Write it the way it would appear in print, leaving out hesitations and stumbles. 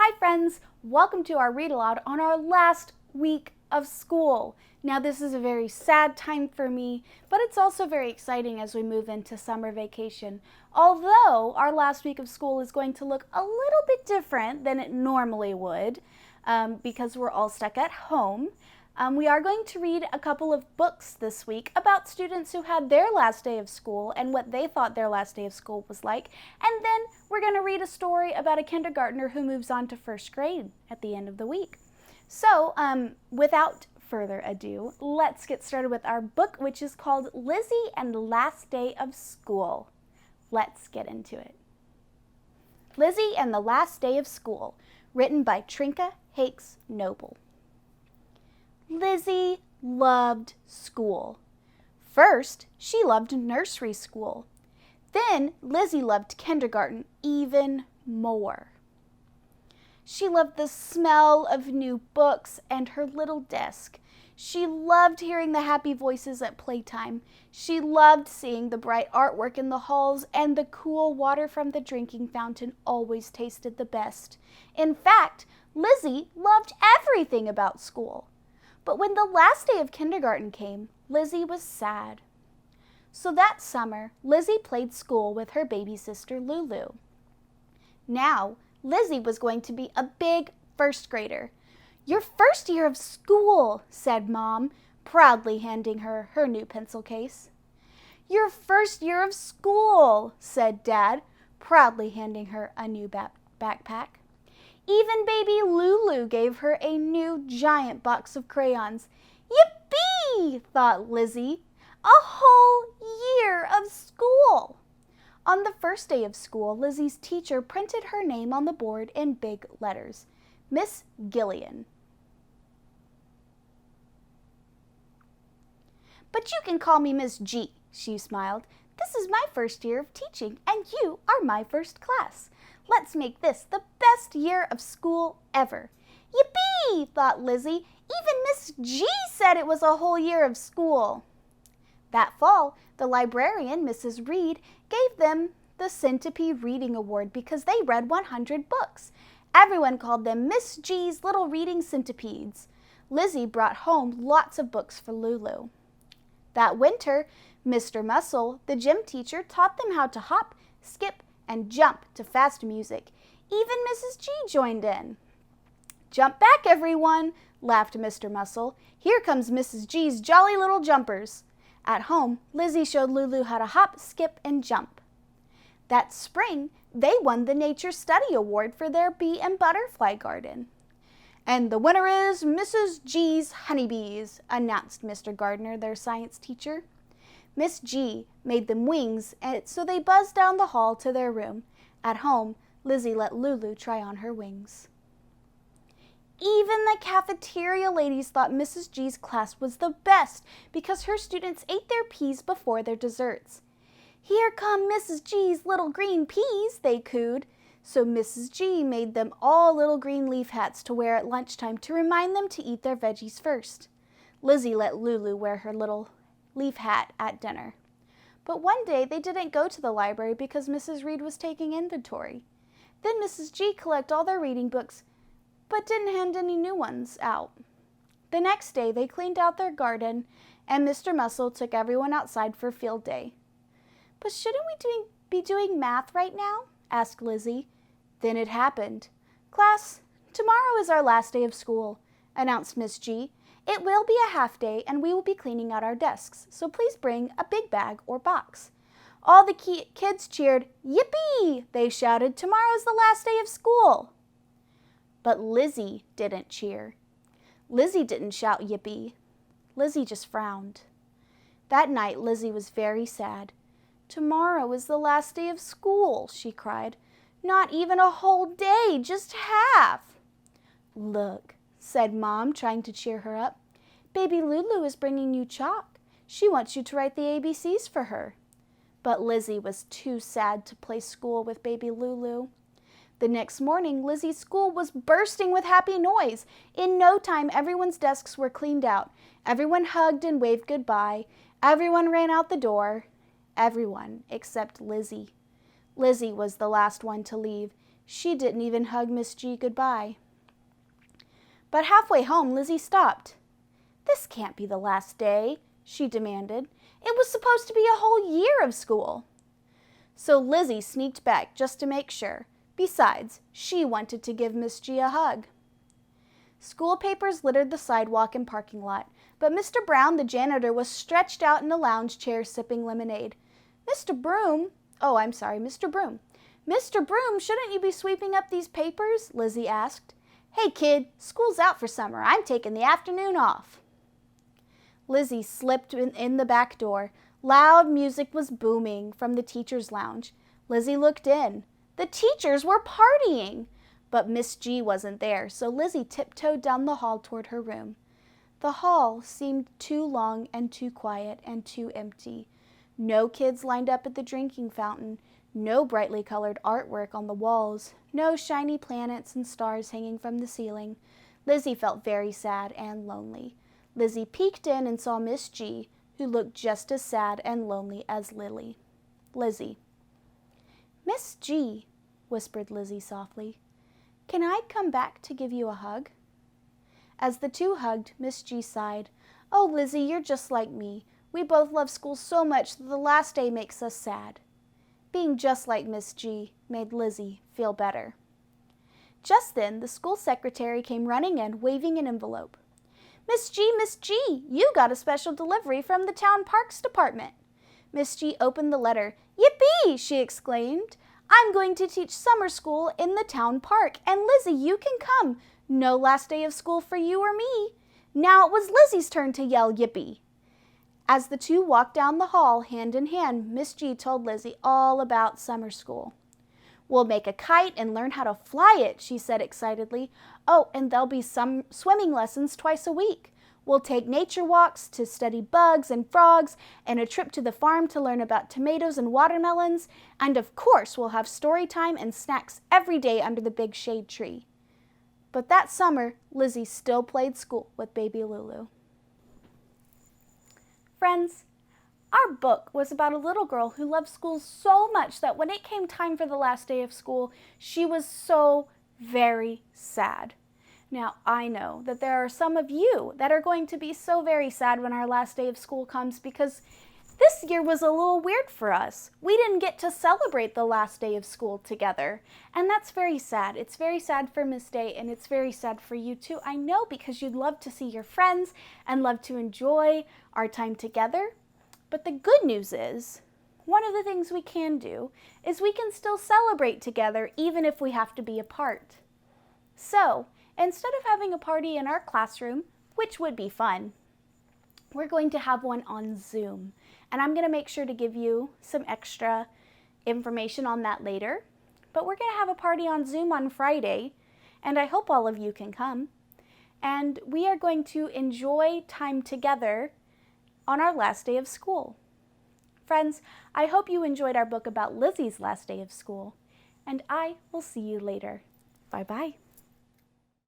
Hi friends, welcome to our read aloud on our last week of school. Now this is a very sad time for me, but it's also very exciting as we move into summer vacation. Although our last week of school is going to look a little bit different than it normally would because we're all stuck at home. We are going to read a couple of books this week about students who had their last day of school and what they thought their last day of school was like. And then we're going to read a story about a kindergartner who moves on to first grade at the end of the week. So without further ado, let's get started with our book, which is called Lizzie and the Last Day of School. Let's get into it. Lizzie and the Last Day of School, written by Trinka Hakes Noble. Lizzie loved school. First, she loved nursery school. Then, Lizzie loved kindergarten even more. She loved the smell of new books and her little desk. She loved hearing the happy voices at playtime. She loved seeing the bright artwork in the halls, and the cool water from the drinking fountain always tasted the best. In fact, Lizzie loved everything about school. But when the last day of kindergarten came, Lizzie was sad. So that summer, Lizzie played school with her baby sister Lulu. Now, Lizzie was going to be a big first grader. "Your first year of school," said Mom, proudly handing her her new pencil case. "Your first year of school," said Dad, proudly handing her a new backpack. Even baby Lulu gave her a new giant box of crayons. "Yippee!" thought Lizzie. "A whole year of school!" On the first day of school, Lizzie's teacher printed her name on the board in big letters. Miss Gillian. "But you can call me Miss G," she smiled. "This is my first year of teaching, and you are my first class. Let's make this the best year of school ever." "Yippee!" thought Lizzie. "Even Miss G said it was a whole year of school." That fall, the librarian, Mrs. Reed, gave them the Centipede Reading Award because they read 100 books. Everyone called them Miss G's Little Reading Centipedes. Lizzie brought home lots of books for Lulu. That winter, Mr. Mussel, the gym teacher, taught them how to hop, skip, and jump to fast music. Even Mrs. G joined in. "Jump back, everyone," laughed Mr. Mussel. "Here comes Mrs. G's jolly little jumpers." At home, Lizzie showed Lulu how to hop, skip, and jump. That spring, they won the Nature Study Award for their bee and butterfly garden. "And the winner is Mrs. G's honeybees," announced Mr. Gardner, their science teacher. Miss G made them wings, and so they buzzed down the hall to their room. At home, Lizzie let Lulu try on her wings. Even the cafeteria ladies thought Mrs. G's class was the best because her students ate their peas before their desserts. "Here come Mrs. G's little green peas," they cooed. So Mrs. G made them all little green leaf hats to wear at lunchtime to remind them to eat their veggies first. Lizzie let Lulu wear her little leaf hat at dinner. But one day they didn't go to the library because Mrs. Reed was taking inventory. Then Mrs. G collected all their reading books, but didn't hand any new ones out. The next day they cleaned out their garden, and Mr. Mussel took everyone outside for field day. "But shouldn't we be doing math right now?" asked Lizzie. Then it happened. "Class, tomorrow is our last day of school," announced Miss G. "It will be a half day, and we will be cleaning out our desks, so please bring a big bag or box." All the kids cheered. "Yippee!" they shouted. "Tomorrow's the last day of school." But Lizzie didn't cheer. Lizzie didn't shout yippee. Lizzie just frowned. That night, Lizzie was very sad. "Tomorrow is the last day of school," she cried. "Not even a whole day, just half." "Look," said Mom, trying to cheer her up. "Baby Lulu is bringing you chalk. She wants you to write the ABCs for her." But Lizzie was too sad to play school with baby Lulu. The next morning, Lizzie's school was bursting with happy noise. In no time, everyone's desks were cleaned out. Everyone hugged and waved goodbye. Everyone ran out the door. Everyone except Lizzie. Lizzie was the last one to leave. She didn't even hug Miss G goodbye. But halfway home, Lizzie stopped. "This can't be the last day," she demanded. "It was supposed to be a whole year of school." So Lizzie sneaked back just to make sure. Besides, she wanted to give Miss G a hug. School papers littered the sidewalk and parking lot, but Mr. Brown, the janitor, was stretched out in a lounge chair sipping lemonade. Mr. Broom, shouldn't you be sweeping up these papers?" Lizzie asked. "Hey, kid, school's out for summer. I'm taking the afternoon off." Lizzie slipped in the back door. Loud music was booming from the teacher's lounge. Lizzie looked in. The teachers were partying, but Miss G wasn't there, so Lizzie tiptoed down the hall toward her room. The hall seemed too long and too quiet and too empty. No kids lined up at the drinking fountain, no brightly colored artwork on the walls, no shiny planets and stars hanging from the ceiling. Lizzie felt very sad and lonely. Lizzie peeked in and saw Miss G, who looked just as sad and lonely as Lizzie. "Miss G," whispered Lizzie softly, "can I come back to give you a hug?" As the two hugged, Miss G sighed. "Oh, Lizzie, you're just like me. We both love school so much that the last day makes us sad." Being just like Miss G made Lizzie feel better. Just then, the school secretary came running in, waving an envelope. Miss G, you got a special delivery from the town parks department." Miss G opened the letter. "Yippee!" she exclaimed. "I'm going to teach summer school in the town park, and Lizzie, you can come. No last day of school for you or me." Now it was Lizzie's turn to yell yippee. As the two walked down the hall, hand in hand, Miss G told Lizzie all about summer school. "We'll make a kite and learn how to fly it," she said excitedly. "Oh, and there'll be some swimming lessons twice a week. We'll take nature walks to study bugs and frogs, and a trip to the farm to learn about tomatoes and watermelons. And of course, we'll have story time and snacks every day under the big shade tree." But that summer, Lizzie still played school with baby Lulu. Friends, our book was about a little girl who loved school so much that when it came time for the last day of school, she was so very sad. Now, I know that there are some of you that are going to be so very sad when our last day of school comes because this year was a little weird for us. We didn't get to celebrate the last day of school together, and that's very sad. It's very sad for Miss Day, and it's very sad for you too. I know, because you'd love to see your friends and love to enjoy our time together. But the good news is, one of the things we can do is we can still celebrate together even if we have to be apart. So, instead of having a party in our classroom, which would be fun, we're going to have one on Zoom. And I'm going to make sure to give you some extra information on that later. But we're going to have a party on Zoom on Friday, and I hope all of you can come. And we are going to enjoy time together on our last day of school. Friends, I hope you enjoyed our book about Lizzie's last day of school, and I will see you later. Bye-bye.